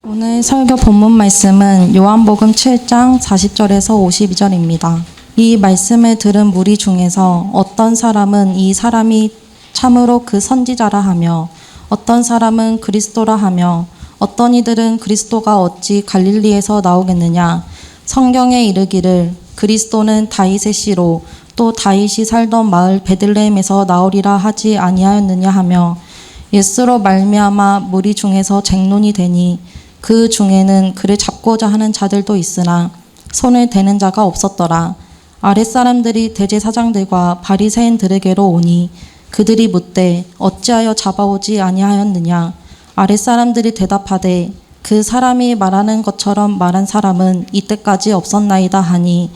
오늘 설교 본문 말씀은 요한복음 7장 40절에서 52절입니다. 이 말씀을 들은 무리 중에서 어떤 사람은 이 사람이 참으로 그 선지자라 하며 어떤 사람은 그리스도라 하며 어떤 이들은 그리스도가 어찌 갈릴리에서 나오겠느냐 성경에 이르기를 그리스도는 다윗의 씨로 또 다윗이 살던 마을 베들레헴에서 나오리라 하지 아니하였느냐 하며 예수로 말미암아 무리 중에서 쟁론이 되니 그 중에는 그를 잡고자 하는 자들도 있으나 손을 대는 자가 없었더라. 아랫사람들이 대제사장들과 바리새인들에게로 오니 그들이 묻되 어찌하여 잡아오지 아니하였느냐. 아랫사람들이 대답하되 그 사람이 말하는 것처럼 말한 사람은 이때까지 없었나이다 하니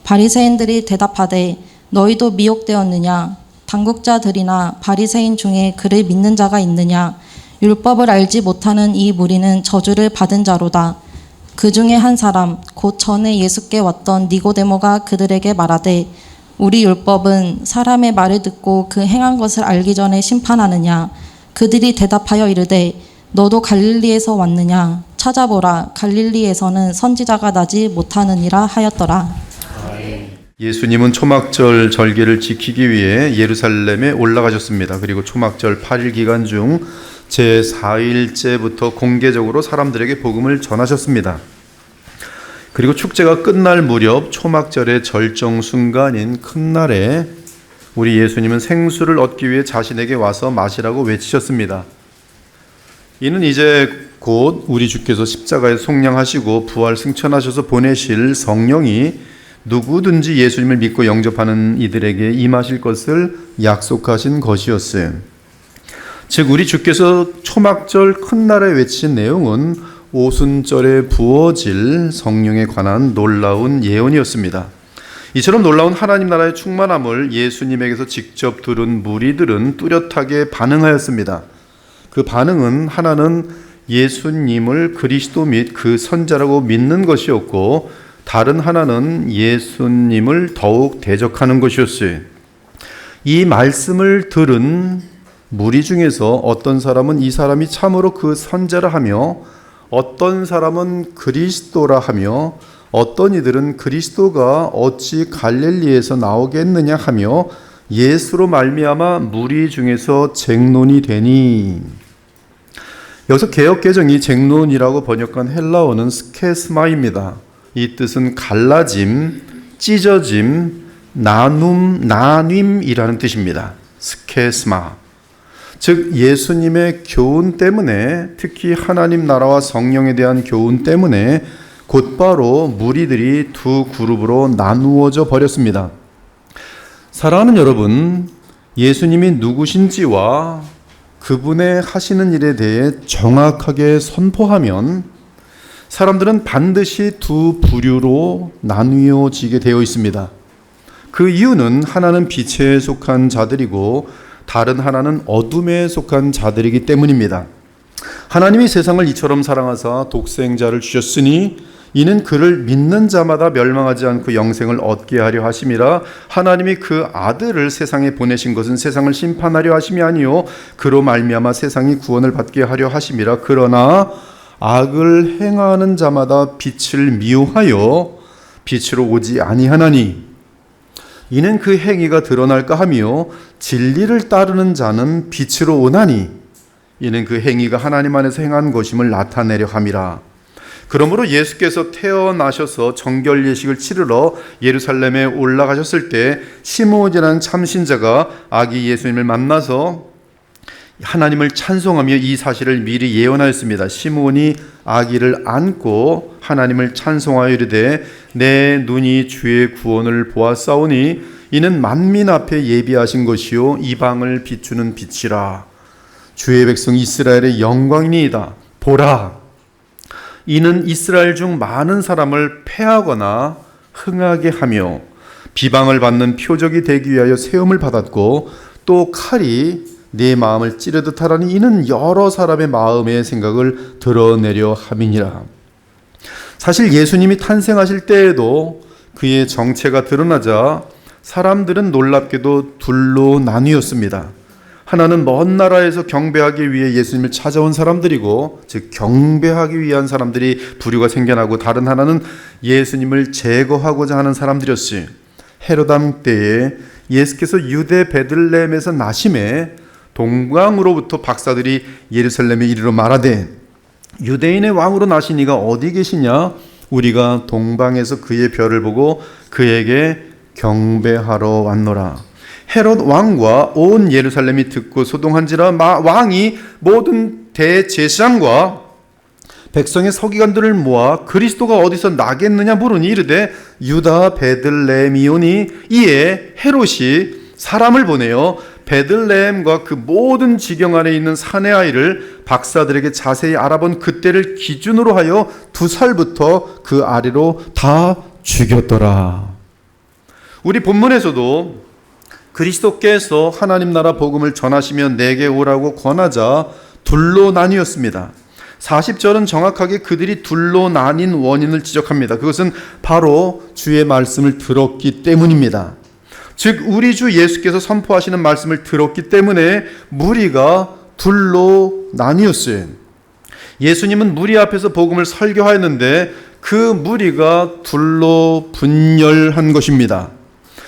바리새인들이 대답하되 너희도 미혹되었느냐. 당국자들이나 바리새인 중에 그를 믿는 자가 있느냐. 율법을 알지 못하는 이 무리는 저주를 받은 자로다. 그 중에 한 사람 곧 전에 예수께 왔던 니고데모가 그들에게 말하되 우리 율법은 사람의 말을 듣고 그 행한 것을 알기 전에 심판하느냐. 그들이 대답하여 이르되 너도 갈릴리에서 왔느냐. 찾아보라. 갈릴리에서는 선지자가 나지 못하느니라 하였더라. 예수님은 초막절 절기를 지키기 위해 예루살렘에 올라가셨습니다. 그리고 초막절 8일 기간 중 제4일째부터 공개적으로 사람들에게 복음을 전하셨습니다. 그리고 축제가 끝날 무렵 초막절의 절정 순간인 큰 날에 우리 예수님은 생수를 얻기 위해 자신에게 와서 마시라고 외치셨습니다. 이는 이제 곧 우리 주께서 십자가에 속량하시고 부활 승천하셔서 보내실 성령이 누구든지 예수님을 믿고 영접하는 이들에게 임하실 것을 약속하신 것이었어요. 즉 우리 주께서 초막절 큰 날에 외친 내용은 오순절에 부어질 성령에 관한 놀라운 예언이었습니다. 이처럼 놀라운 하나님 나라의 충만함을 예수님에게서 직접 들은 무리들은 뚜렷하게 반응하였습니다. 그 반응은 하나는 예수님을 그리스도 및 그 선자라고 믿는 것이었고 다른 하나는 예수님을 더욱 대적하는 것이었어요. 이 말씀을 들은 무리 중에서 어떤 사람은 이 사람이 참으로 그 선자라 하며 어떤 사람은 그리스도라 하며 어떤 이들은 그리스도가 어찌 갈릴리에서 나오겠느냐 하며 예수로 말미암아 무리 중에서 쟁론이 되니 여기서 개역개정이 쟁론이라고 번역한 헬라어는 스케스마입니다. 이 뜻은 갈라짐, 찢어짐, 나눔이라는 뜻입니다. 스케스마. 즉 예수님의 교훈 때문에 특히 하나님 나라와 성령에 대한 교훈 때문에 곧바로 무리들이 두 그룹으로 나누어져 버렸습니다. 사랑하는 여러분, 예수님이 누구신지와 그분의 하시는 일에 대해 정확하게 선포하면 사람들은 반드시 두 부류로 나뉘어지게 되어 있습니다. 그 이유는 하나는 빛에 속한 자들이고 다른 하나는 어둠에 속한 자들이기 때문입니다. 하나님이 세상을 이처럼 사랑하사 독생자를 주셨으니 이는 그를 믿는 자마다 멸망하지 않고 영생을 얻게 하려 하심이라. 하나님이 그 아들을 세상에 보내신 것은 세상을 심판하려 하심이 아니요 그로 말미암아 세상이 구원을 받게 하려 하심이라. 그러나 악을 행하는 자마다 빛을 미워하여 빛으로 오지 아니하나니 이는 그 행위가 드러날까 하며 진리를 따르는 자는 빛으로 오나니 이는 그 행위가 하나님 안에서 행한 것임을 나타내려 함이라. 그러므로 예수께서 태어나셔서 정결 예식을 치르러 예루살렘에 올라가셨을 때 시므온이라는 참신자가 아기 예수님을 만나서 하나님을 찬송하며 이 사실을 미리 예언하였습니다. 시므온이 아기를 안고 하나님을 찬송하여 이르되 내 눈이 주의 구원을 보았사오니 이는 만민 앞에 예비하신 것이요 이방을 비추는 빛이라. 주의 백성 이스라엘의 영광이니이다. 보라, 이는 이스라엘 중 많은 사람을 패하거나 흥하게 하며 비방을 받는 표적이 되기 위하여 세움을 받았고 또 칼이 내 마음을 찌르듯 하라니 이는 여러 사람의 마음의 생각을 드러내려 함이니라. 사실 예수님이 탄생하실 때에도 그의 정체가 드러나자 사람들은 놀랍게도 둘로 나뉘었습니다. 하나는 먼 나라에서 경배하기 위해 예수님을 찾아온 사람들이고, 즉 경배하기 위한 사람들이 부류가 생겨나고, 다른 하나는 예수님을 제거하고자 하는 사람들이었어요. 헤롯 왕 때에 예수께서 유대 베들레헴에서 나심에 동방으로부터 박사들이 예루살렘에 이르러 말하되, 유대인의 왕으로 나신 이가 어디 계시냐? 우리가 동방에서 그의 별을 보고 그에게 경배하러 왔노라. 헤롯 왕과 온 예루살렘이 듣고 소동한지라 왕이 모든 대제사장과 백성의 서기관들을 모아 그리스도가 어디서 나겠느냐 물으니 이르되 유다 베들레헴이오니, 이에 헤롯이 사람을 보내어 베들레헴과 그 모든 지경 안에 있는 사내 아이를 박사들에게 자세히 알아본 그때를 기준으로 하여 2살부터 그 아래로 다 죽였더라. 우리 본문에서도 그리스도께서 하나님 나라 복음을 전하시며 내게 오라고 권하자 둘로 나뉘었습니다. 40절은 정확하게 그들이 둘로 나뉜 원인을 지적합니다. 그것은 바로 주의 말씀을 들었기 때문입니다. 즉 우리 주 예수께서 선포하시는 말씀을 들었기 때문에 무리가 둘로 나뉘었어요. 예수님은 무리 앞에서 복음을 설교하였는데 그 무리가 둘로 분열한 것입니다.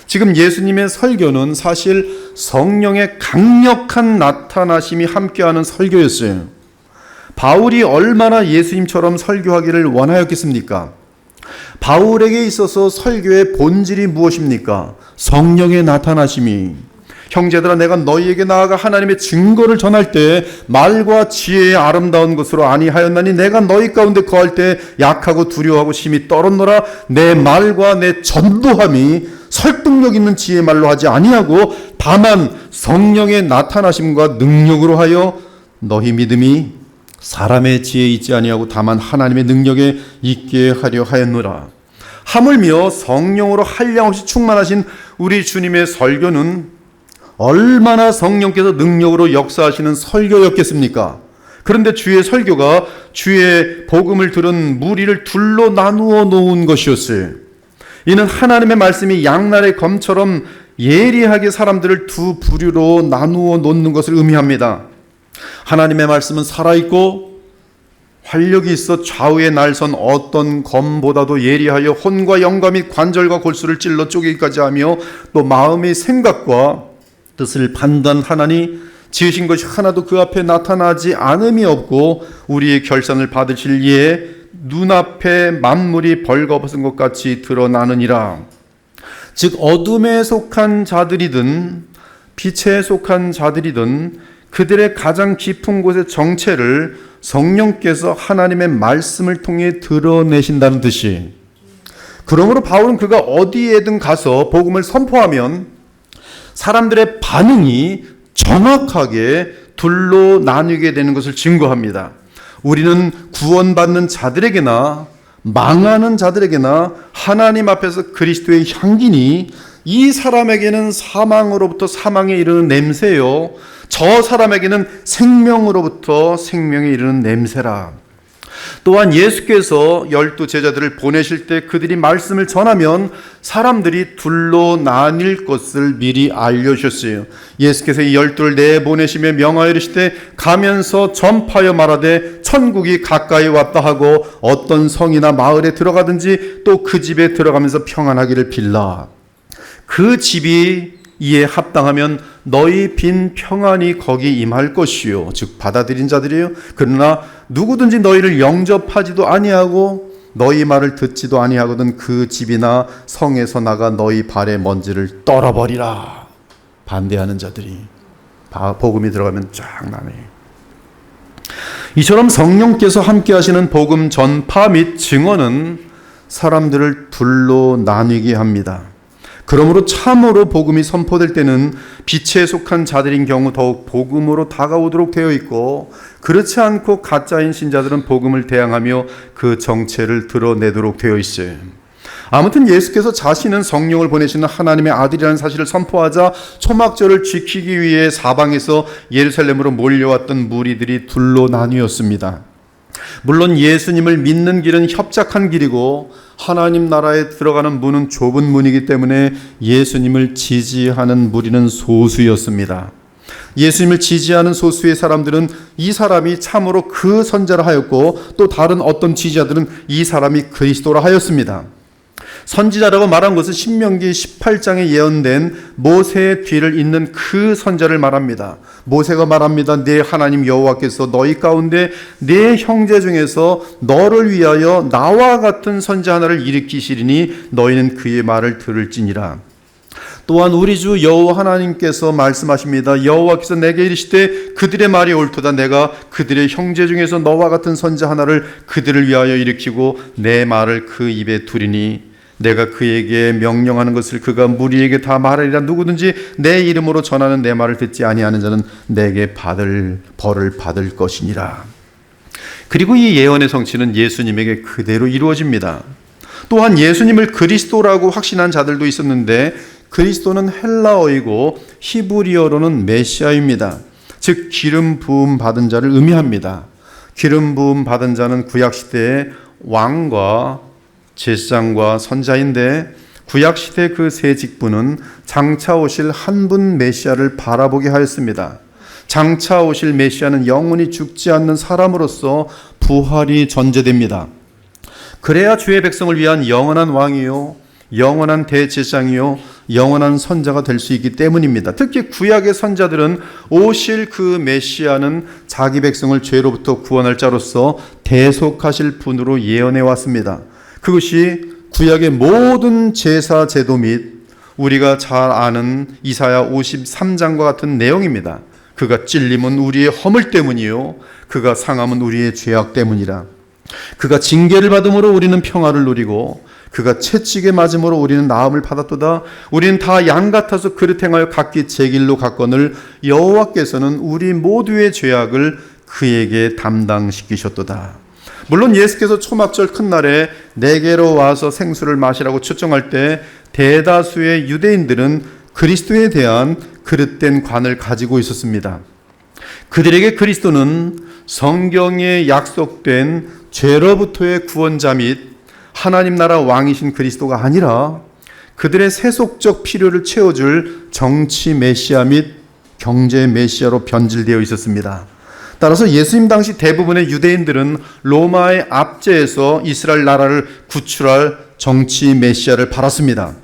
지금 예수님의 설교는 사실 성령의 강력한 나타나심이 함께하는 설교였어요. 바울이 얼마나 예수님처럼 설교하기를 원하였겠습니까? 바울에게 있어서 설교의 본질이 무엇입니까? 성령의 나타나심이. 형제들아, 내가 너희에게 나아가 하나님의 증거를 전할 때 말과 지혜의 아름다운 것으로 아니하였나니, 내가 너희 가운데 거할 때 약하고 두려워하고 심히 떨었노라. 내 말과 내 전도함이 설득력 있는 지혜의 말로 하지 아니하고 다만 성령의 나타나심과 능력으로 하여 너희 믿음이 사람의 지혜에 있지 아니하고 다만 하나님의 능력에 있게 하려 하였노라. 하물며 성령으로 한량없이 충만하신 우리 주님의 설교는 얼마나 성령께서 능력으로 역사하시는 설교였겠습니까? 그런데 주의 설교가 주의 복음을 들은 무리를 둘로 나누어 놓은 것이었어요. 이는 하나님의 말씀이 양날의 검처럼 예리하게 사람들을 두 부류로 나누어 놓는 것을 의미합니다. 하나님의 말씀은 살아있고 활력이 있어 좌우에 날선 어떤 검보다도 예리하여 혼과 영과 및 관절과 골수를 찔러 쪼개기까지 하며 또 마음의 생각과 뜻을 판단하나니 지으신 것이 하나도 그 앞에 나타나지 않음이 없고 우리의 결산을 받으실 이에 눈앞에 만물이 벌거벗은 것 같이 드러나느니라. 즉 어둠에 속한 자들이든 빛에 속한 자들이든 그들의 가장 깊은 곳의 정체를 성령께서 하나님의 말씀을 통해 드러내신다는 뜻이. 그러므로 바울은 그가 어디에든 가서 복음을 선포하면 사람들의 반응이 정확하게 둘로 나뉘게 되는 것을 증거합니다. 우리는 구원받는 자들에게나 망하는 자들에게나 하나님 앞에서 그리스도의 향기니 이 사람에게는 사망으로부터 사망에 이르는 냄새요, 저 사람에게는 생명으로부터 생명에 이르는 냄새라. 또한 예수께서 12 제자들을 보내실 때 그들이 말씀을 전하면 사람들이 둘로 나뉠 것을 미리 알려주셨어요. 예수께서 이 12를 내보내시며 명하여 이르시되 가면서 전파하여 말하되 천국이 가까이 왔다 하고 어떤 성이나 마을에 들어가든지 또 그 집에 들어가면서 평안하기를 빌라. 그 집이 이에 합당하면 너희 빈 평안이 거기 임할 것이요, 즉 받아들인 자들이요. 그러나 누구든지 너희를 영접하지도 아니하고 너희 말을 듣지도 아니하거든 그 집이나 성에서 나가 너희 발의 먼지를 떨어버리라. 반대하는 자들이 복음이 들어가면 쫙 나네. 이처럼 성령께서 함께 하시는 복음 전파 및 증언은 사람들을 둘로 나뉘게 합니다. 그러므로 참으로 복음이 선포될 때는 빛에 속한 자들인 경우 더욱 복음으로 다가오도록 되어 있고, 그렇지 않고 가짜인 신자들은 복음을 대항하며 그 정체를 드러내도록 되어 있어요. 아무튼 예수께서 자신은 성령을 보내시는 하나님의 아들이라는 사실을 선포하자 초막절을 지키기 위해 사방에서 예루살렘으로 몰려왔던 무리들이 둘로 나뉘었습니다. 물론 예수님을 믿는 길은 협착한 길이고 하나님 나라에 들어가는 문은 좁은 문이기 때문에 예수님을 지지하는 무리는 소수였습니다. 예수님을 지지하는 소수의 사람들은 이 사람이 참으로 그 선자라 하였고, 또 다른 어떤 지지자들은 이 사람이 그리스도라 하였습니다. 선지자라고 말한 것은 신명기 18장에 예언된 모세의 뒤를 잇는 그 선자를 말합니다. 모세가 말합니다. 내 하나님 여호와께서 너희 가운데 내 형제 중에서 너를 위하여 나와 같은 선자 하나를 일으키시리니 너희는 그의 말을 들을지니라. 또한 우리 주 여호와 하나님께서 말씀하십니다. 여호와께서 내게 이르시되 그들의 말이 옳도다. 내가 그들의 형제 중에서 너와 같은 선자 하나를 그들을 위하여 일으키고 내 말을 그 입에 두리니 내가 그에게 명령하는 것을 그가 무리에게 다 말하리라. 누구든지 내 이름으로 전하는 내 말을 듣지 아니하는 자는 내게 벌을 받을 것이니라. 그리고 이 예언의 성취는 예수님에게 그대로 이루어집니다. 또한 예수님을 그리스도라고 확신한 자들도 있었는데, 그리스도는 헬라어이고 히브리어로는 메시아입니다. 즉 기름 부음 받은 자를 의미합니다. 기름 부음 받은 자는 구약시대의 왕과 제사장과 선자인데, 구약시대 그 세 직분은 장차 오실 한 분 메시아를 바라보게 하였습니다. 장차 오실 메시아는 영원히 죽지 않는 사람으로서 부활이 전제됩니다. 그래야 주의 백성을 위한 영원한 왕이요 영원한 대제사장이요 영원한 선자가 될 수 있기 때문입니다. 특히 구약의 선자들은 오실 그 메시아는 자기 백성을 죄로부터 구원할 자로서 대속하실 분으로 예언해 왔습니다. 그것이 구약의 모든 제사 제도 및 우리가 잘 아는 이사야 53장과 같은 내용입니다. 그가 찔림은 우리의 허물 때문이요 그가 상함은 우리의 죄악 때문이라. 그가 징계를 받음으로 우리는 평화를 누리고 그가 채찍에 맞음으로 우리는 나음을 받았도다. 우리는 다 양 같아서 그릇 행하여 각기 제 길로 갔거늘 여호와께서는 우리 모두의 죄악을 그에게 담당시키셨도다. 물론 예수께서 초막절 큰 날에 내게로 와서 생수를 마시라고 초청할 때 대다수의 유대인들은 그리스도에 대한 그릇된 관을 가지고 있었습니다. 그들에게 그리스도는 성경에 약속된 죄로부터의 구원자 및 하나님 나라 왕이신 그리스도가 아니라 그들의 세속적 필요를 채워줄 정치 메시아 및 경제 메시아로 변질되어 있었습니다. 따라서 예수님 당시 대부분의 유대인들은 로마의 압제에서 이스라엘 나라를 구출할 정치 메시아를 바랐습니다.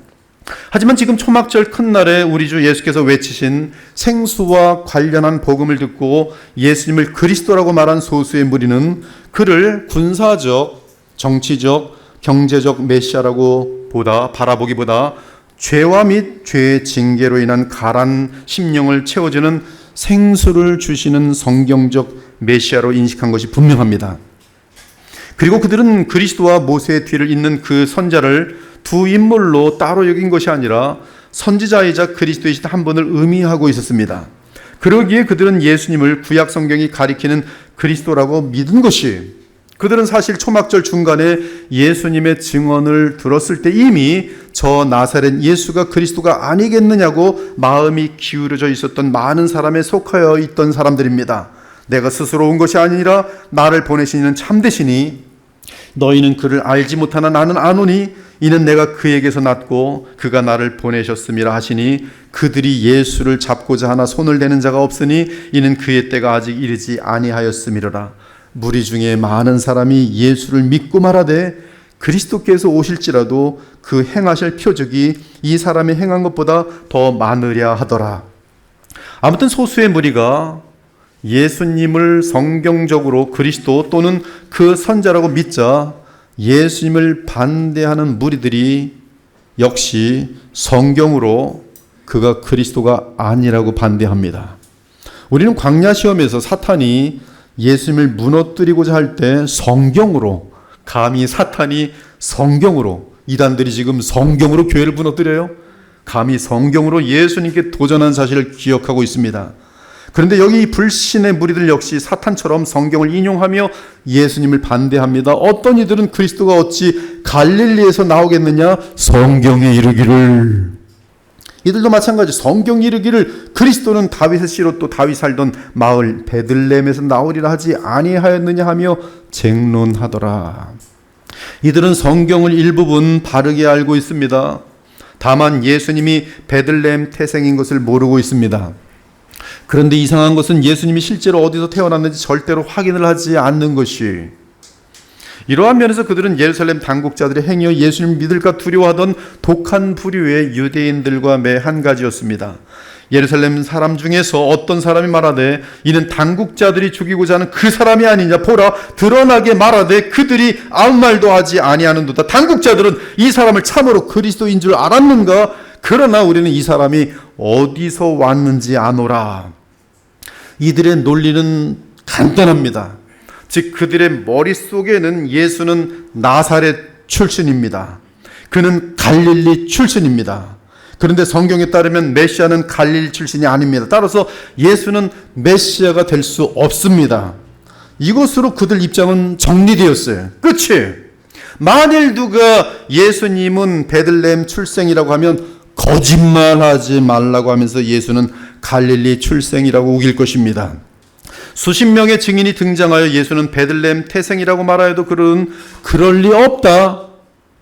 하지만 지금 초막절 큰 날에 우리 주 예수께서 외치신 생수와 관련한 복음을 듣고 예수님을 그리스도라고 말한 소수의 무리는 그를 군사적, 정치적, 경제적 메시아라고 바라보기보다 죄와 및 죄의 징계로 인한 가란 심령을 채워주는 생수를 주시는 성경적 메시아로 인식한 것이 분명합니다. 그리고 그들은 그리스도와 모세의 뒤를 잇는 그 선자를 두 인물로 따로 여긴 것이 아니라 선지자이자 그리스도이신 한 분을 의미하고 있었습니다. 그러기에 그들은 예수님을 구약 성경이 가리키는 그리스도라고 믿은 것이, 그들은 사실 초막절 중간에 예수님의 증언을 들었을 때 이미 저 나사렛 예수가 그리스도가 아니겠느냐고 마음이 기울어져 있었던 많은 사람에 속하여 있던 사람들입니다. 내가 스스로 온 것이 아니라 나를 보내신 이는 참되시니 너희는 그를 알지 못하나 나는 아노니 이는 내가 그에게서 났고 그가 나를 보내셨음이라 하시니 그들이 예수를 잡고자 하나 손을 대는 자가 없으니 이는 그의 때가 아직 이르지 아니하였음이로라. 무리 중에 많은 사람이 예수를 믿고 말하되 그리스도께서 오실지라도 그 행하실 표적이 이 사람이 행한 것보다 더 많으랴 하더라. 아무튼 소수의 무리가 예수님을 성경적으로 그리스도 또는 그 선자라고 믿자 예수님을 반대하는 무리들이 역시 성경으로 그가 그리스도가 아니라고 반대합니다. 우리는 광야 시험에서 사탄이 예수님을 무너뜨리고자 할 때 성경으로, 감히 사탄이 성경으로, 이단들이 지금 성경으로 교회를 무너뜨려요. 감히 성경으로 예수님께 도전한 사실을 기억하고 있습니다. 그런데 여기 이 불신의 무리들 역시 사탄처럼 성경을 인용하며 예수님을 반대합니다. 어떤 이들은 그리스도가 어찌 갈릴리에서 나오겠느냐, 성경에 이르기를. 이들도 마찬가지, 성경이 이르기를 그리스도는 다윗의 씨로 또 다윗 살던 마을 베들레헴에서 나오리라 하지 아니하였느냐 하며 쟁론하더라. 이들은 성경을 일부분 바르게 알고 있습니다. 다만 예수님이 베들레헴 태생인 것을 모르고 있습니다. 그런데 이상한 것은 예수님이 실제로 어디서 태어났는지 절대로 확인을 하지 않는 것이, 이러한 면에서 그들은 예루살렘 당국자들의 행위와 예수님을 믿을까 두려워하던 독한 부류의 유대인들과 매 한 가지였습니다. 예루살렘 사람 중에서 어떤 사람이 말하되 이는 당국자들이 죽이고자 하는 그 사람이 아니냐, 보라 드러나게 말하되 그들이 아무 말도 하지 아니하는도다. 당국자들은 이 사람을 참으로 그리스도인 줄 알았는가? 그러나 우리는 이 사람이 어디서 왔는지 아노라. 이들의 논리는 간단합니다. 즉 그들의 머릿속에는 예수는 나사렛 출신입니다. 그는 갈릴리 출신입니다. 그런데 성경에 따르면 메시아는 갈릴리 출신이 아닙니다. 따라서 예수는 메시아가 될 수 없습니다. 이것으로 그들 입장은 정리되었어요. 끝이. 만일 누가 예수님은 베들레헴 출생이라고 하면 거짓말하지 말라고 하면서 예수는 갈릴리 출생이라고 우길 것입니다. 수십 명의 증인이 등장하여 예수는 베들레헴 태생이라고 말하여도 그는 그럴 리 없다.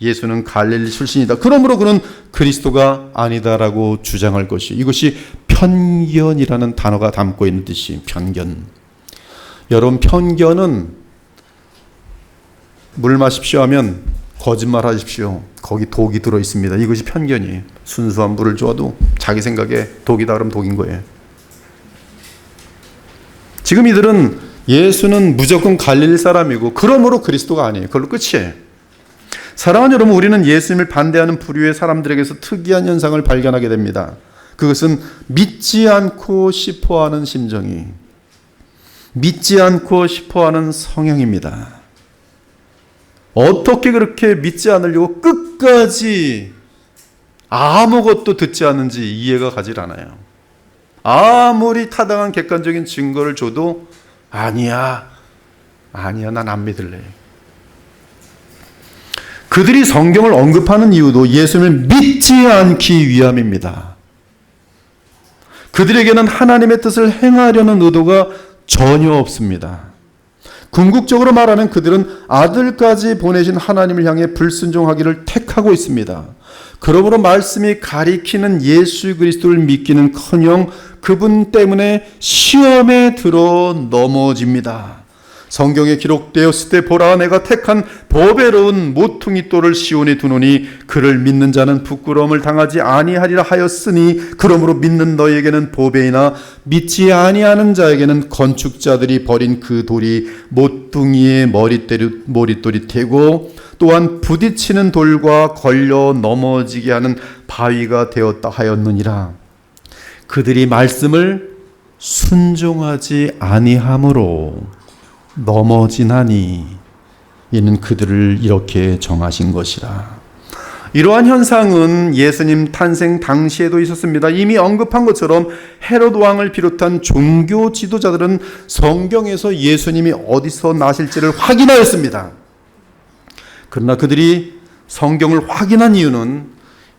예수는 갈릴리 출신이다. 그러므로 그는 그리스도가 아니다라고 주장할 것이, 이것이 편견이라는 단어가 담고 있는 뜻이 편견. 여러분, 편견은 물 마십시오 하면 거짓말 하십시오. 거기 독이 들어 있습니다. 이것이 편견이에요. 순수한 물을 줘도 자기 생각에 독이다 그러면 독인 거예요. 지금 이들은 예수는 무조건 갈릴리 사람이고 그러므로 그리스도가 아니에요. 그걸로 끝이에요. 사랑하는 여러분, 우리는 예수님을 반대하는 부류의 사람들에게서 특이한 현상을 발견하게 됩니다. 그것은 믿지 않고 싶어하는 심정이, 믿지 않고 싶어하는 성향입니다. 어떻게 그렇게 믿지 않으려고 끝까지 아무것도 듣지 않는지 이해가 가질 않아요. 아무리 타당한 객관적인 증거를 줘도 아니야, 난 안 믿을래. 그들이 성경을 언급하는 이유도 예수님을 믿지 않기 위함입니다. 그들에게는 하나님의 뜻을 행하려는 의도가 전혀 없습니다. 궁극적으로 말하면 그들은 아들까지 보내신 하나님을 향해 불순종하기를 택하고 있습니다. 그러므로 말씀이 가리키는 예수 그리스도를 믿기는커녕 그분 때문에 시험에 들어 넘어집니다. 성경에 기록되었을 때 보라 내가 택한 보배로운 모퉁이 돌을 시온에 두노니 그를 믿는 자는 부끄러움을 당하지 아니하리라 하였으니 그러므로 믿는 너희에게는 보배이나 믿지 아니하는 자에게는 건축자들이 버린 그 돌이 모퉁이의 머릿돌이 되고 또한 부딪히는 돌과 걸려 넘어지게 하는 바위가 되었다 하였느니라. 그들이 말씀을 순종하지 아니함으로 넘어지나니 이는 그들을 이렇게 정하신 것이라. 이러한 현상은 예수님 탄생 당시에도 있었습니다. 이미 언급한 것처럼 헤롯 왕을 비롯한 종교 지도자들은 성경에서 예수님이 어디서 나실지를 확인하였습니다. 그러나 그들이 성경을 확인한 이유는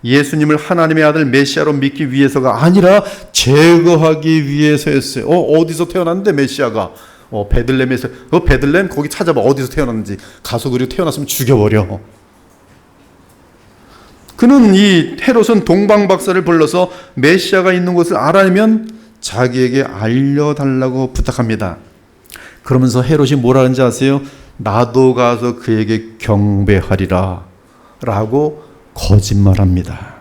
예수님을 하나님의 아들 메시아로 믿기 위해서가 아니라 제거하기 위해서였어요. 어디서 태어났는데 메시아가? 베들레헴에서. 베들레헴 거기 찾아봐. 어디서 태어났는지. 가서 그리고 태어났으면 죽여버려. 그는 이 헤롯은 동방박사를 불러서 메시아가 있는 곳을 알아내면 자기에게 알려달라고 부탁합니다. 그러면서 헤롯이 뭐라는지 아세요? 나도 가서 그에게 경배하리라 라고 거짓말합니다.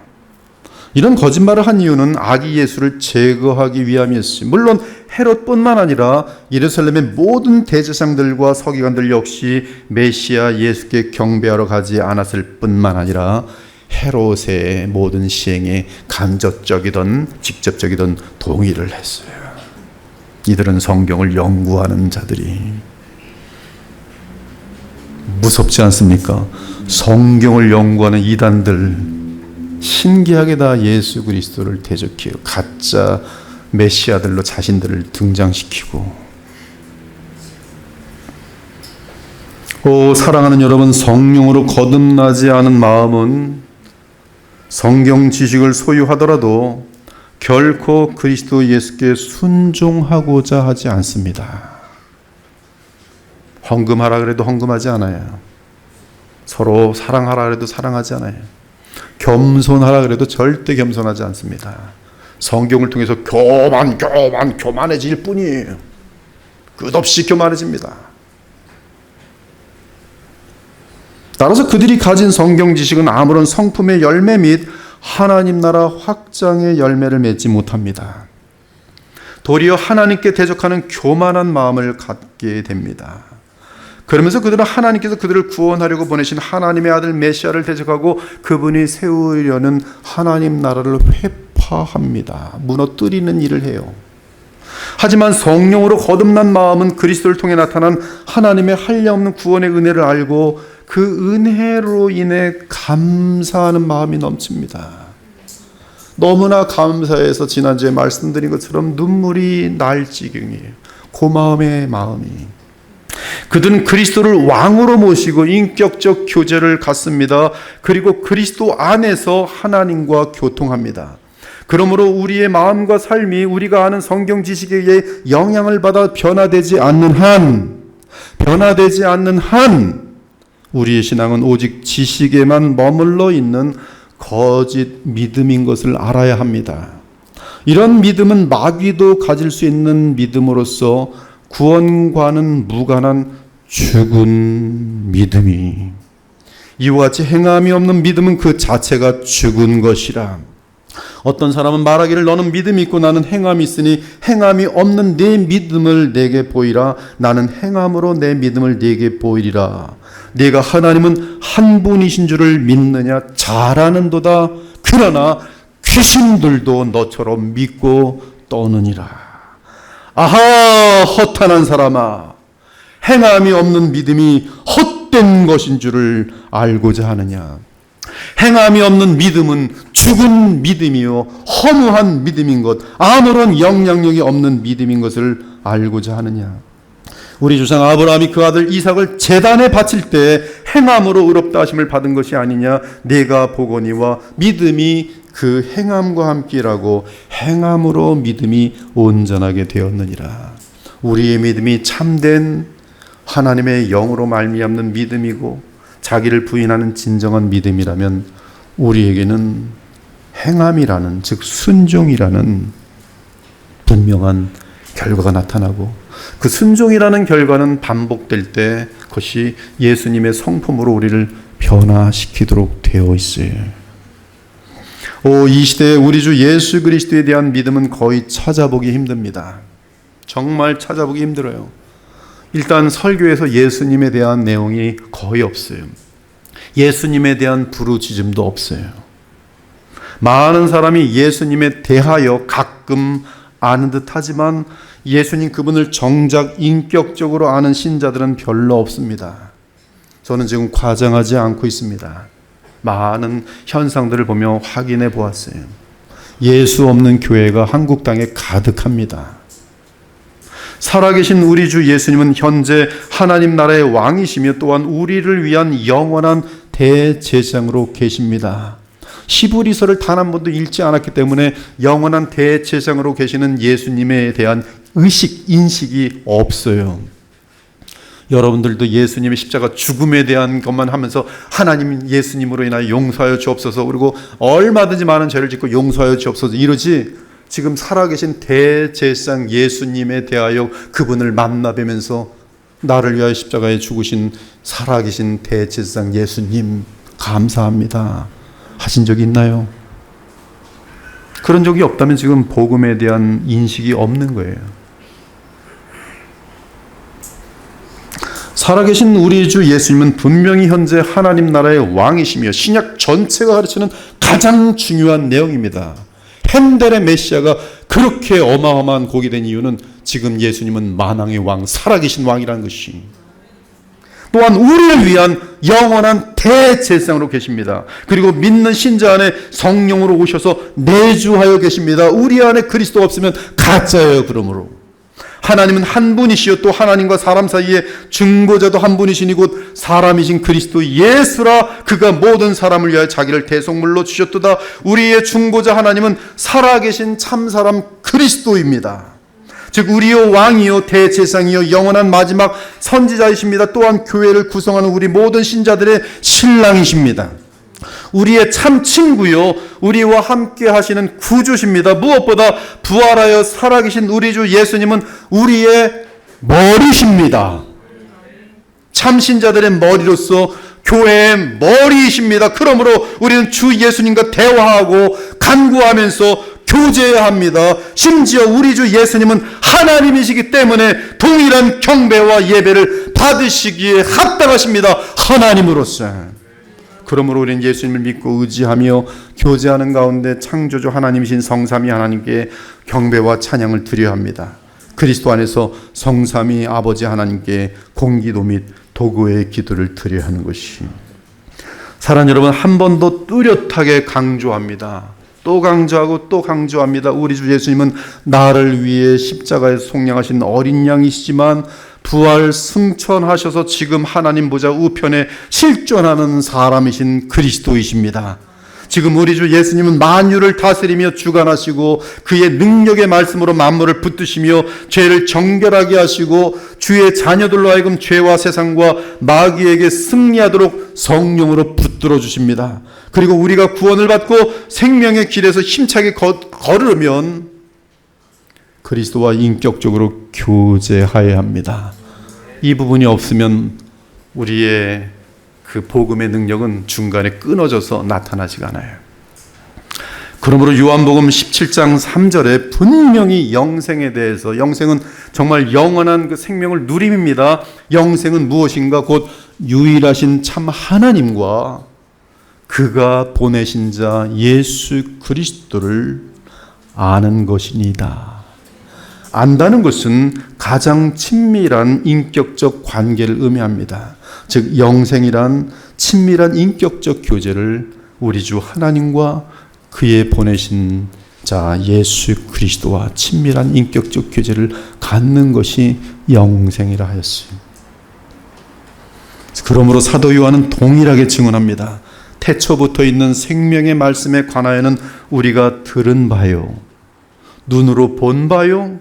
이런 거짓말을 한 이유는 아기 예수를 제거하기 위함이었어요. 물론 헤롯뿐만 아니라 예루살렘의 모든 대제사장들과 서기관들 역시 메시아 예수께 경배하러 가지 않았을 뿐만 아니라 헤롯의 모든 시행에 간접적이든 직접적이든 동의를 했어요. 이들은 성경을 연구하는 자들이. 무섭지 않습니까? 성경을 연구하는 이단들 신기하게 다 예수 그리스도를 대적해요. 가짜 메시아들로 자신들을 등장시키고. 사랑하는 여러분, 성령으로 거듭나지 않은 마음은 성경 지식을 소유하더라도 결코 그리스도 예수께 순종하고자 하지 않습니다. 헌금하라 그래도 헌금하지 않아요. 서로 사랑하라 그래도 사랑하지 않아요. 겸손하라 그래도 절대 겸손하지 않습니다. 성경을 통해서 교만해질 뿐이에요. 끝없이 교만해집니다. 따라서 그들이 가진 성경 지식은 아무런 성품의 열매 및 하나님 나라 확장의 열매를 맺지 못합니다. 도리어 하나님께 대적하는 교만한 마음을 갖게 됩니다. 그러면서 그들은 하나님께서 그들을 구원하려고 보내신 하나님의 아들 메시아를 대적하고 그분이 세우려는 하나님 나라를 회파합니다. 무너뜨리는 일을 해요. 하지만 성령으로 거듭난 마음은 그리스도를 통해 나타난 하나님의 한량없는 구원의 은혜를 알고 그 은혜로 인해 감사하는 마음이 넘칩니다. 너무나 감사해서 지난주에 말씀드린 것처럼 눈물이 날 지경이에요. 고마움의 마음이. 그들은 그리스도를 왕으로 모시고 인격적 교제를 갖습니다. 그리고 그리스도 안에서 하나님과 교통합니다. 그러므로 우리의 마음과 삶이 우리가 아는 성경 지식에 의해 영향을 받아 변화되지 않는 한 우리의 신앙은 오직 지식에만 머물러 있는 거짓 믿음인 것을 알아야 합니다. 이런 믿음은 마귀도 가질 수 있는 믿음으로서 구원과는 무관한 죽은 믿음이, 이와 같이 행함이 없는 믿음은 그 자체가 죽은 것이라. 어떤 사람은 말하기를 너는 믿음이 있고 나는 행함이 있으니 행함이 없는 내 믿음을 내게 보이라. 나는 행함으로 내 믿음을 내게 보이리라. 네가 하나님은 한 분이신 줄을 믿느냐? 잘 아는도다. 그러나 귀신들도 너처럼 믿고 떠느니라. 아하, 허탄한 사람아, 행함이 없는 믿음이 헛된 것인 줄을 알고자 하느냐? 행함이 없는 믿음은 죽은 믿음이요 허무한 믿음인 것, 아무런 영향력이 없는 믿음인 것을 알고자 하느냐? 우리 조상 아브라함이 그 아들 이삭을 제단에 바칠 때 행함으로 의롭다 하심을 받은 것이 아니냐? 내가 보거니와 믿음이 그 행함과 함께라고 행함으로 믿음이 온전하게 되었느니라. 우리의 믿음이 참된 하나님의 영으로 말미암는 믿음이고 자기를 부인하는 진정한 믿음이라면 우리에게는 행함이라는, 즉 순종이라는 분명한 결과가 나타나고, 그 순종이라는 결과는 반복될 때 그것이 예수님의 성품으로 우리를 변화시키도록 되어 있어요. 이 시대에 우리 주 예수 그리스도에 대한 믿음은 거의 찾아보기 힘듭니다. 정말 찾아보기 힘들어요. 일단 설교에서 예수님에 대한 내용이 거의 없어요. 예수님에 대한 부르짖음도 없어요. 많은 사람이 예수님에 대하여 가끔 아는 듯 하지만 예수님 그분을 정작 인격적으로 아는 신자들은 별로 없습니다. 저는 지금 과장하지 않고 있습니다. 많은 현상들을 보며 확인해 보았어요. 예수 없는 교회가 한국 땅에 가득합니다. 살아계신 우리 주 예수님은 현재 하나님 나라의 왕이시며 또한 우리를 위한 영원한 대제사장으로 계십니다. 히브리서를 단 한 번도 읽지 않았기 때문에 영원한 대제사장으로 계시는 예수님에 대한 인식이 없어요. 여러분들도 예수님의 십자가 죽음에 대한 것만 하면서 하나님 예수님으로 인하여 용서하여 주옵소서, 그리고 얼마든지 많은 죄를 짓고 용서하여 주옵소서 이러지, 지금 살아계신 대제사장 예수님에 대하여 그분을 만나뵈면서 나를 위하여 십자가에 죽으신 살아계신 대제사장 예수님 감사합니다 하신 적이 있나요? 그런 적이 없다면 지금 복음에 대한 인식이 없는 거예요. 살아계신 우리 주 예수님은 분명히 현재 하나님 나라의 왕이시며 신약 전체가 가르치는 가장 중요한 내용입니다. 헨델의 메시아가 그렇게 어마어마한 곡이 된 이유는 지금 예수님은 만왕의 왕, 살아계신 왕이라는 것이, 또한 우리를 위한 영원한 대제사장으로 계십니다. 그리고 믿는 신자 안에 성령으로 오셔서 내주하여 계십니다. 우리 안에 그리스도가 없으면 가짜예요. 그러므로 하나님은 한 분이시요 또 하나님과 사람 사이에 중보자도 한 분이시니 곧 사람이신 그리스도 예수라. 그가 모든 사람을 위하여 자기를 대속물로 주셨도다. 우리의 중보자 하나님은 살아계신 참사람 그리스도입니다. 즉 우리요 왕이요 대제사장이요 영원한 마지막 선지자이십니다. 또한 교회를 구성하는 우리 모든 신자들의 신랑이십니다. 우리의 참 친구요, 우리와 함께 하시는 구주십니다. 무엇보다 부활하여 살아계신 우리 주 예수님은 우리의 머리십니다. 참신자들의 머리로서 교회의 머리이십니다. 그러므로 우리는 주 예수님과 대화하고 간구하면서 교제해야 합니다. 심지어 우리 주 예수님은 하나님이시기 때문에 동일한 경배와 예배를 받으시기에 합당하십니다. 하나님으로서. 그러므로 우리는 예수님을 믿고 의지하며 교제하는 가운데 창조주 하나님이신 성삼위 하나님께 경배와 찬양을 드려야 합니다. 그리스도 안에서 성삼위 아버지 하나님께 공기도 및 도구의 기도를 드려야 하는 것이, 사랑하는 여러분, 한 번 더 뚜렷하게 강조합니다. 또 강조하고 또 강조합니다. 우리 주 예수님은 나를 위해 십자가에서 속량하신 어린 양이시지만 부활 승천하셔서 지금 하나님 보좌 우편에 실존하는 사람이신 그리스도이십니다. 지금 우리 주 예수님은 만유를 다스리며 주관하시고 그의 능력의 말씀으로 만물을 붙드시며 죄를 정결하게 하시고 주의 자녀들로 하여금 죄와 세상과 마귀에게 승리하도록 성령으로 붙들어 주십니다. 그리고 우리가 구원을 받고 생명의 길에서 힘차게 걸으면 그리스도와 인격적으로 교제하여야 합니다. 이 부분이 없으면 우리의 그 복음의 능력은 중간에 끊어져서 나타나지가 않아요. 그러므로 요한복음 17장 3절에 분명히 영생에 대해서, 영생은 정말 영원한 그 생명을 누림입니다. 영생은 무엇인가? 곧 유일하신 참 하나님과 그가 보내신 자 예수 그리스도를 아는 것이니다. 안다는 것은 가장 친밀한 인격적 관계를 의미합니다. 즉 영생이란 친밀한 인격적 교제를 우리 주 하나님과 그의 보내신 자 예수 그리스도와 친밀한 인격적 교제를 갖는 것이 영생이라 하였어요. 그러므로 사도 요한은 동일하게 증언합니다. 태초부터 있는 생명의 말씀에 관하여는 우리가 들은 바요, 눈으로 본 바요,